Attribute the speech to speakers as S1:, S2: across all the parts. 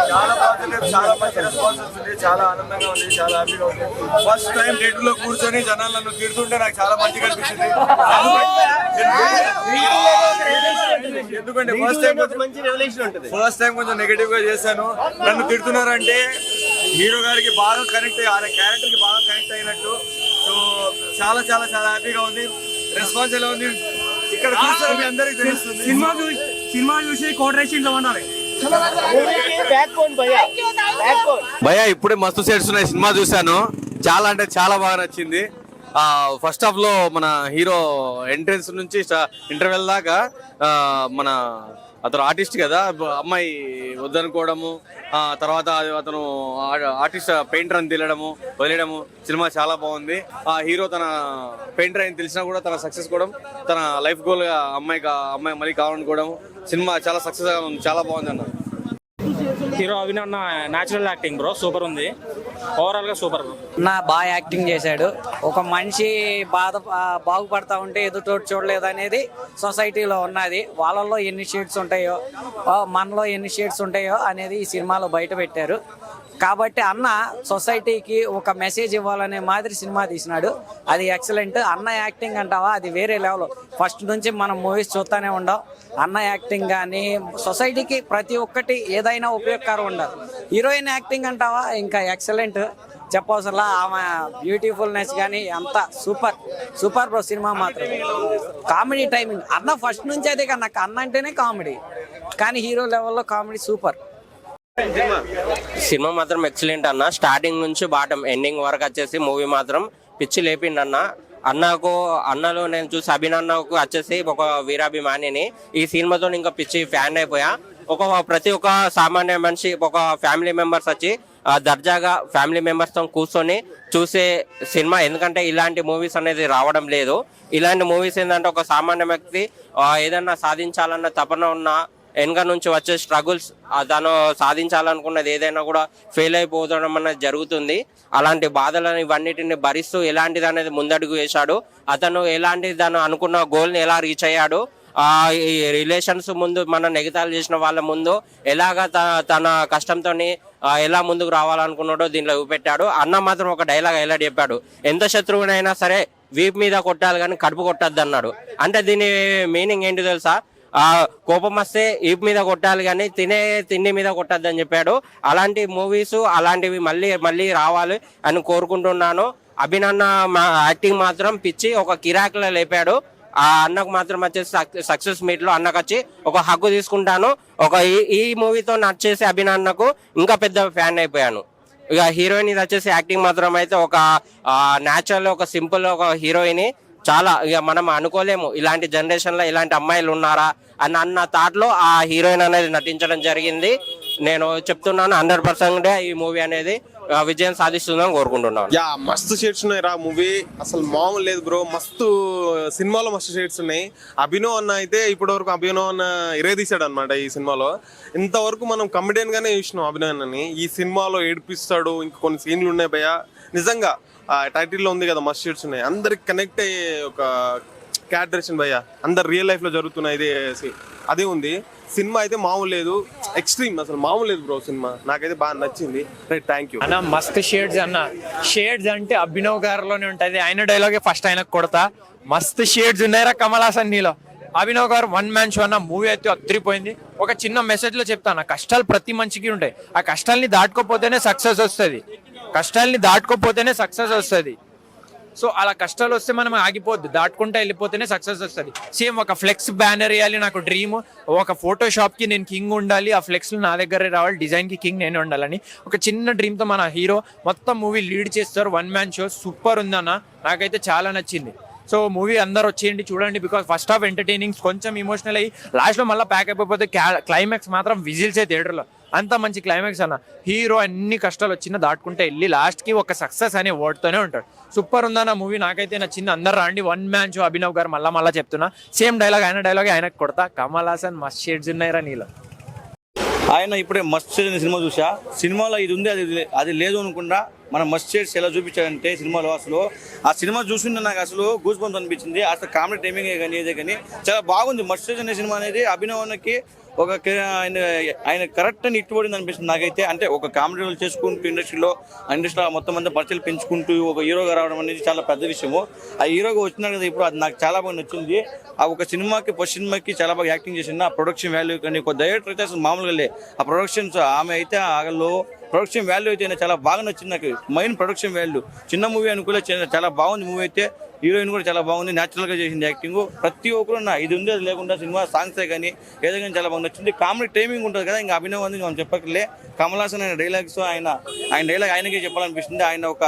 S1: చాలా పాజిటివ్, చాలా మంచి రెస్పాన్స్ వస్తుంది. చాలా ఆనందంగా ఉంది, చాలా హ్యాపీగా ఉంది. ఫస్ట్ టైం థియేటర్ లో కూర్చొని జనాలు నన్ను తిడుతుంటే నాకు చాలా మంచిగా అనిపించింది. ఎందుకంటే ఫస్ట్ టైం కొంచెం నెగటివ్ గా చేశాను. నన్ను తిడుతున్నారంటే హీరో గారికి బాగా కనెక్ట్ అయ్యి క్యారెక్టర్ కి బాగా కనెక్ట్ అయినట్టు. సో చాలా చాలా చాలా హ్యాపీగా ఉంది. రెస్పాన్స్ ఎలా ఉంది ఇక్కడ చూస్తే మీ అందరికి తెలుస్తుంది.
S2: సినిమా చూసి కోటరేషన్ లో ఉండాలి.
S3: భయ్యా ఇప్పుడే మస్తు సెట్స్ ఉన్నాయి. సినిమా చూశాను, చాలా అంటే చాలా బాగా నచ్చింది. ఫస్ట్ హాఫ్ లో మన హీరో ఎంట్రన్స్ నుంచి ఇంటర్వెల్ దాకా మన అతను ఆర్టిస్ట్ కదా, అమ్మాయి వద్దనుకోవడము, తర్వాత అతను ఆర్టిస్ట్ పెయింటర్ అని వదిలేయడము సినిమా చాలా బాగుంది. ఆ హీరో తన పెయింటర్ అని తెలిసినా కూడా తన సక్సెస్ కూడా తన లైఫ్ గోల్ గా అమ్మాయి మళ్ళీ కావాలనుకోవడం సినిమా చాలా సక్సెస్ గా ఉంది. చాలా బాగుంది అన్న.
S2: హీరో అభినన్న న్యాచురల్ యాక్టింగ్ బ్రో, సూపర్ ఉంది. ఓవరాల్ గా సూపర్
S4: నా బాగా యాక్టింగ్ చేశాడు. ఒక మనిషి బాగుపడతా ఉంటే ఎదుటోటి చూడలేదు అనేది సొసైటీలో ఉన్నది. వాళ్ళల్లో ఎన్ని షేడ్స్ ఉంటాయో, మనలో ఎన్ని షేడ్స్ ఉంటాయో అనేది ఈ సినిమాలో బయట పెట్టారు. కాబట్టి అన్న సొసైటీకి ఒక మెసేజ్ ఇవ్వాలనే మాదిరి సినిమా తీసినాడు. అది ఎక్సలెంట్. అన్న యాక్టింగ్ అంటావా, అది వేరే లెవెల్. ఫస్ట్ నుంచి మనం మూవీస్ చూస్తూనే ఉండం. అన్న యాక్టింగ్ కానీ సొసైటీకి ప్రతి ఒక్కటి ఏదైనా ఉపయోగకరం ఉండాలి. హీరోయిన్ యాక్టింగ్ అంటావా ఇంకా ఎక్సలెంట్, చెప్పవసరలా. ఆమె బ్యూటిఫుల్నెస్ కానీ అంతా సూపర్ బ్రో. సినిమా మాత్రం కామెడీ టైమింగ్ అన్న ఫస్ట్ నుంచి అదే కదా, నాకు అన్న అంటేనే కామెడీ, కానీ హీరో లెవెల్లో కామెడీ సూపర్.
S5: సినిమా మాత్రం ఎక్సలెంట్ అన్న. స్టార్టింగ్ నుంచి బాటం ఎండింగ్ వరకు వచ్చేసి మూవీ మాత్రం పిచ్చి లేపిండి అన్న. అన్నలో నేను చూసి అభినన్నకు వచ్చేసి ఒక వీరాభిమానిని. ఈ సినిమాతో ఇంకా పిచ్చి ఫ్యాన్ అయిపోయా. ప్రతి ఒక్క సామాన్య మనిషి, ఒక ఫ్యామిలీ మెంబర్స్ వచ్చి దర్జాగా ఫ్యామిలీ మెంబర్స్తో కూర్చొని చూసే సినిమా. ఎందుకంటే ఇలాంటి మూవీస్ అనేది రావడం లేదు. ఇలాంటి మూవీస్ ఏంటంటే ఒక సామాన్య వ్యక్తి ఏదన్నా సాధించాలన్న తపన ఉన్న వెనక నుంచి వచ్చే స్ట్రగుల్స్, తను సాధించాలనుకున్నది ఏదైనా కూడా ఫెయిల్ అయిపోవడం అనేది జరుగుతుంది. అలాంటి బాధలను ఇవన్నిటిని భరిస్తూ ఎలాంటిది అనేది ముందడుగు వేశాడు. అతను తను అనుకున్న గోల్ని ఎలా రీచ్ అయ్యాడు, ఈ రిలేషన్స్ ముందు మన నెగతాలు చేసిన వాళ్ళ ముందు ఎలాగా తన కష్టంతో ఎలా ముందుకు రావాలనుకున్నాడో దీంట్లో చూపెట్టాడు. అన్న మాత్రం ఒక డైలాగ్ ఎలా చెప్పాడు, ఎంత శత్రువునైనా సరే వీపు మీద కొట్టాలి కానీ కడుపు కొట్టద్దు అన్నాడు. అంటే దీని మీనింగ్ ఏంటి తెలుసా, కోపం వస్తే ఈపు మీద కొట్టాలి కానీ తిండి మీద కొట్టద్దు అని చెప్పాడు. అలాంటి మూవీస్ అలాంటివి మళ్ళీ రావాలి అని కోరుకుంటున్నాను. అభినన్న యాక్టింగ్ మాత్రం పిచ్చి, ఒక కిరాక్లో లేపాడు. ఆ అన్నకు మాత్రం వచ్చేసి సక్సెస్ మీట్ లో అన్నకు వచ్చి ఒక హక్కు తీసుకుంటాను. ఈ మూవీతో నచ్చేసి అభినన్నకు ఇంకా పెద్ద ఫ్యాన్ అయిపోయాను. ఇక హీరోయిన్ ఇది వచ్చేసి యాక్టింగ్ మాత్రం అయితే ఒక న్యాచురల్, ఒక సింపుల్ ఒక హీరోయిన్. చాలా ఇక మనం అనుకోలేము ఇలాంటి జనరేషన్ లో ఇలాంటి అమ్మాయిలు ఉన్నారా అన్న థాట్ లో ఆ హీరోయిన్ అనేది నటించడం జరిగింది. నేను చెప్తున్నాను 100% ఈ మూవీ అనేది విజయం సాధిస్తుందని కోరుకుంటున్నాను.
S6: మస్తు షేడ్స్ ఉన్నాయి రా మూవీ, అసలు మామూలు లేదు బ్రో. మస్తు సినిమాలో మస్తు షేడ్స్ ఉన్నాయి. అభినవ్ అన్న అయితే ఇప్పటి వరకు అభినవ్ అన్న ఇరేదీశాడు అనమాట. ఈ సినిమాలో ఇంతవరకు మనం కమెడియన్ గానే చూసినాం అభినవ్ అన్నని. ఈ సినిమాలో ఏడిపిస్తాడు. ఇంకా కొన్ని సీన్లు ఉన్నాయి భయ్య, నిజంగా టైటిల్లో ఉంది కదా మస్తు షేడ్స్ ఉన్నాయి. అందరికి కనెక్ట్ అయ్యే ఒక క్యారెక్టరేషన్ భయ్య, అందరు రియల్ లైఫ్ లో జరుగుతున్నాయి అదే ఉంది. సినిమా అయితే మామూలు లేదు, ఎక్స్ట్రీమ్, అసలు మామూలు లేదు బ్రో. సినిమా నాకైతే బాగా నచ్చింది. రైట్, థ్యాంక్ యూ
S7: అన్న. మస్తు షేడ్స్ అన్న. షేడ్స్ అంటే అభినవ్ గారిలోనే ఉంటది. ఆయన డైలాగే ఫస్ట్ ఆయనకు కొడతా. మస్తు షేడ్స్ ఉన్నాయిరా కమల్ హాసన్ నీలో. అభినవ్ గారు వన్ మ్యాన్ షో అన్న. మూవీ అయితే అత్తిరిపోయింది. ఒక చిన్న మెసేజ్ లో చెప్తాను, కష్టాలు ప్రతి మనిషికి ఉంటాయి. ఆ కష్టాలని దాటుకోపోతేనే సక్సెస్ వస్తుంది. సో అలా కష్టాలు వస్తే మనం ఆగిపోద్దు, దాటుకుంటా వెళ్ళిపోతేనే సక్సెస్ వస్తుంది. సేమ్ ఒక ఫ్లెక్స్ బ్యానర్ వేయాలి నాకు డ్రీమ్. ఒక ఫోటోషాప్ కి నేను కింగ్ ఉండాలి, ఆ ఫ్లెక్స్ నా దగ్గరే రావాలి, డిజైన్ కి కింగ్ నేనే ఉండాలని ఒక చిన్న డ్రీమ్ తో మన హీరో మొత్తం మూవీ లీడ్ చేస్తారు. వన్ మ్యాన్ షో సూపర్ ఉందన్న, నాకైతే చాలా నచ్చింది. సో మూవీ అందరు వచ్చేయండి చూడండి. బికాస్ ఫస్ట్ హాఫ్ ఎంటర్టైనింగ్, కొంచెం ఇమోషనల్ అయ్యి లాస్ట్ లో మళ్ళీ ప్యాక్ అయిపోతే క్లైమాక్స్ మాత్రం విజిల్సే థియేటర్లో. అంత మంచి క్లైమాక్స్ అన్న. హీరో అన్ని కష్టాలు వచ్చినా దాటుకుంటే వెళ్ళి లాస్ట్ కి ఒక సక్సెస్ అనే వర్డ్తోనే ఉంటాడు. సూపర్ ఉందన్న మూవీ, నాకైతే నచ్చింది. అందరు రండి. One man show. అభినవ్ గారు మళ్ళా చెప్తున్నా, సేమ్ డైలాగ్ ఆయనకు కొడతా. కమల్ హాసన్ మస్త్ షేడ్స్ ఉన్నాయిరా నీలో.
S3: ఆయన ఇప్పుడే మస్తు సినిమా చూసా. సినిమాలో ఇది ఉంది అది లేదు అనుకుంటా.
S8: మన మస్ట్ షేడ్స్ ఎలా చూపించాడంటే సినిమాలో అసలు ఆ సినిమా చూస్తుంటే నాకు అసలు గూస్ బంప్స్ అనిపించింది. అసలు కామెడీ టైమింగ్ కానీ ఏదే కానీ చాలా బాగుంది. మస్ట్ షేడ్స్ అనే సినిమా అనేది అభినవానికి ఒక ఆయన కరెక్ట్ అని ఇట్టుబడింది అనిపిస్తుంది నాకైతే. అంటే ఒక కామెడీ రోల్ చేసుకుంటూ ఇండస్ట్రీలో మొత్తం అంతా పరిచయాలు పెంచుకుంటూ ఒక హీరోగా రావడం అనేది చాలా పెద్ద విషయము. ఆ హీరోగా వచ్చినాడు కదా ఇప్పుడు, అది నాకు చాలా బాగా నచ్చింది. ఆ ఒక సినిమాకి ఫస్ట్ సినిమాకి చాలా బాగా యాక్టింగ్ చేసింది. ఆ ప్రొడక్షన్ వాల్యూ కానీ ఒక డైరెక్టర్ అయితే అసలు మామూలుగా లే. ఆ ప్రొడక్షన్స్ ఆమె అయితే ఆగలో ప్రొడక్షన్ వాల్యూ అయితే చాలా బాగా నచ్చింది నాకు. మెయిన్ ప్రొడక్షన్ వాల్యూ చిన్న మూవీ అనుకూల చాలా బాగుంది మూవీ అయితే. హీరోయిన్ కూడా చాలా బాగుంది, న్యాచురల్గా చేసింది యాక్టింగ్. ప్రతి ఒక్కరు ఇది ఉంది అది లేకుండా సినిమా సాంగ్సే కానీ ఏదో కానీ చాలా బాగా నచ్చింది. కామెడీ టైమింగ్ ఉంటుంది కదా, ఇంకా అభినవ్ అని మనం చెప్పకలే. కమల్ హాసన్ ఆయన డైలాగ్స్ ఆయన డైలాగ్ ఆయనకే చెప్పాలనిపిస్తుంది. ఆయన ఒక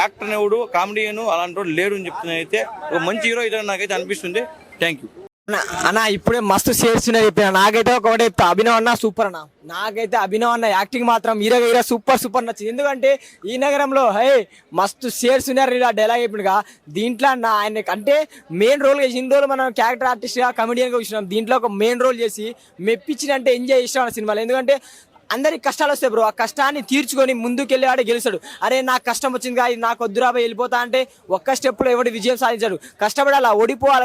S8: యాక్టర్ ఎవడు కామెడీను అలాంటి వాడు లేడు అని చెప్తున్నా. అయితే ఒక మంచి హీరో అయితే నాకైతే అనిపిస్తుంది. థ్యాంక్ యూ
S9: అన్న. ఇప్పుడే మస్తు షేడ్స్ ఉన్నాయి చెప్పిన. నాకైతే ఒకటి చెప్తా, అభినవ్ అన్న సూపర్ అన్న. నాకైతే అభినవ్ అన్న యాక్టింగ్ మాత్రం హీరో సూపర్ నచ్చింది. ఎందుకంటే ఈ నగరంలో మస్తు షేడ్స్ ఉన్నారు ఇలా డైలాగ్ చెప్పినగా. దీంట్లో ఆయన అంటే మెయిన్ రోల్ చేసి ఇన్ని రోజులు మనం క్యారెక్టర్ ఆర్టిస్ట్గా కమెడియన్గా చూసినాం. దీంట్లో ఒక మెయిన్ రోల్ చేసి మెప్పించినంటే ఎంజాయ్ చేసిన సినిమాలో. ఎందుకంటే అందరికి కష్టాలు వస్తాయి బ్రో, ఆ కష్టాన్ని తీర్చుకొని ముందుకెళ్ళేవాడే గెలుస్తాడు. అరే నాకు కష్టం వచ్చింది కానీ నాకు వద్దురాబా వెళ్ళిపోతా అంటే ఒక్క స్టెప్లో ఎవడు విజయం సాధించాడు. కష్టపడాలా, ఓడిపోవాలా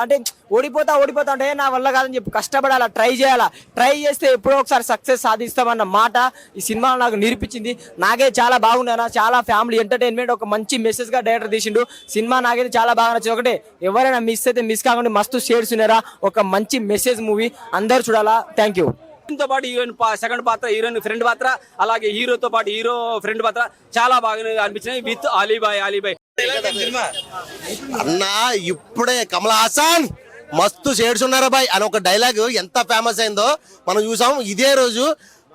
S9: అంటే ఓడిపోతా అంటే నా వల్ల కాదని చెప్పి కష్టపడాలా, ట్రై చేయాలా. ట్రై చేస్తే ఎప్పుడో ఒకసారి సక్సెస్ సాధిస్తామన్న మాట ఈ సినిమా నాకు నిరూపించింది. నాకే చాలా బాగుందన్న. చాలా ఫ్యామిలీ ఎంటర్టైన్మెంట్, ఒక మంచి మెసేజ్గా డైరెక్టర్ తీసిండు. సినిమా నాకైతే చాలా బాగా నచ్చింది. ఒకటే ఎవరైనా మిస్ అయితే మిస్ కాకుండా మస్తు షేడ్స్ ఉన్నారా, ఒక మంచి మెసేజ్ మూవీ, అందరు చూడాలా. Thank you.
S10: తో పాటు హీరోయిన్ సెకండ్ పాత్ర, హీరోయిన్ ఫ్రెండ్ పాత్ర, అలాగే హీరోతో పాటు హీరో ఫ్రెండ్ పాత్ర చాలా బాగా అనిపించినాయి. విత్ అలీబాయ్
S11: అన్నా ఇప్పుడే కమల్ హాసన్ మస్తు షేడ్స్ ఉన్నారా బాయ్ అని ఒక డైలాగ్ ఎంత ఫేమస్ అయిందో మనం చూసాం. ఇదే రోజు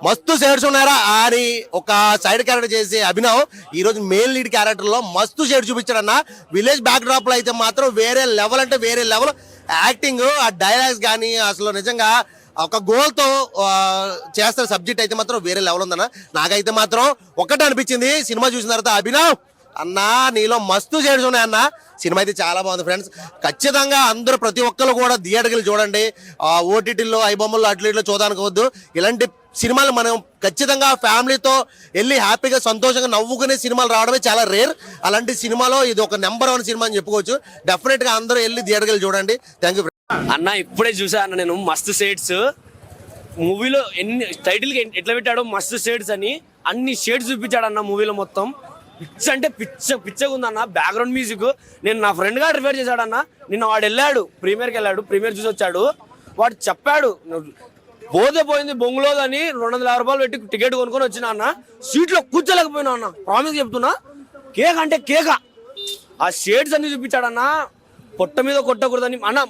S11: మస్తు షేడ్స్ ఉన్నారా అని ఒక సైడ్ క్యారెక్టర్ చేసి అభినవ్ ఈ రోజు మెయిన్ లీడ్ క్యారెక్టర్ లో మస్తు షేడ్ చూపించాడన్న. విలేజ్ బ్యాక్ డ్రాప్ లో అయితే మాత్రం వేరే లెవెల్ అంటే వేరే లెవెల్ యాక్టింగ్, ఆ డైలాగ్స్ కానీ అసలు నిజంగా ఒక గోల్ తో చేస్తున్న సబ్జెక్ట్ అయితే మాత్రం వేరే లెవెల్ ఉందన్న. నాకైతే మాత్రం ఒక్కటే అనిపించింది సినిమా చూసిన తర్వాత, అభినవ్ అన్నా నీలో మస్తు షేడ్స్ ఉన్నాయన్న. సినిమా అయితే చాలా బాగుంది ఫ్రెండ్స్. ఖచ్చితంగా అందరూ ప్రతి ఒక్కరు కూడా థియేటర్కి చూడండి. ఓటీటీలో ఐబొమ్మల్లో అట్లా ఇట్లా చూడడానికి వద్దు. ఇలాంటి సినిమాలు మనం ఖచ్చితంగా ఫ్యామిలీతో వెళ్ళి హ్యాపీగా సంతోషంగా నవ్వుకునే సినిమాలు రావడమే చాలా రేర్. అలాంటి సినిమాలో ఇది ఒక నెంబర్ 1 సినిమా అని చెప్పుకోవచ్చు. డెఫినెట్ గా అందరూ వెళ్ళి థియేటర్కి వెళ్ళి చూడండి. థ్యాంక్ యూ
S10: అన్న. ఇప్పుడే చూసా అన్న నేను మస్తు షేడ్స్ మూవీలో. ఎన్ని టైటిల్ ఎట్లా పెట్టాడో మస్తు షేడ్స్ అని, అన్ని షేడ్స్ చూపించాడు అన్న మూవీలో మొత్తం. పిచ్చ అంటే పిచ్చగా ఉందన్న. బ్యాక్గ్రౌండ్ మ్యూజిక్ నేను నా ఫ్రెండ్ గా రిఫర్ చేశాడన్న. నిన్న వాడు వెళ్ళాడు ప్రీమియర్కి వెళ్ళాడు, ప్రీమియర్ చూసి వచ్చాడు. వాడు చెప్పాడు పోయింది బొంగులోదని 250 రూపాయలు పెట్టి టికెట్ కొనుక్కొని వచ్చినా అన్న. సీట్లో కూర్చోలేకపోయినా అన్న, ప్రామిస్ చెప్తున్నా. కేక్ అంటే కేక. ఆ షేడ్స్ అన్ని చూపించాడన్న. పొట్ట మీద కొట్టకూడదని అన్న.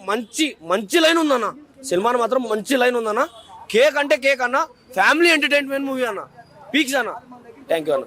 S10: మంచి లైన్ ఉందన్న. సినిమాను మాత్రం మంచి లైన్ ఉందన్న. కేక్ అంటే కేక్ అన్న. ఫ్యామిలీ ఎంటర్టైన్మెంట్ మూవీ అన్న. పీక్స్ అన్న. థ్యాంక్ యూ అన్న.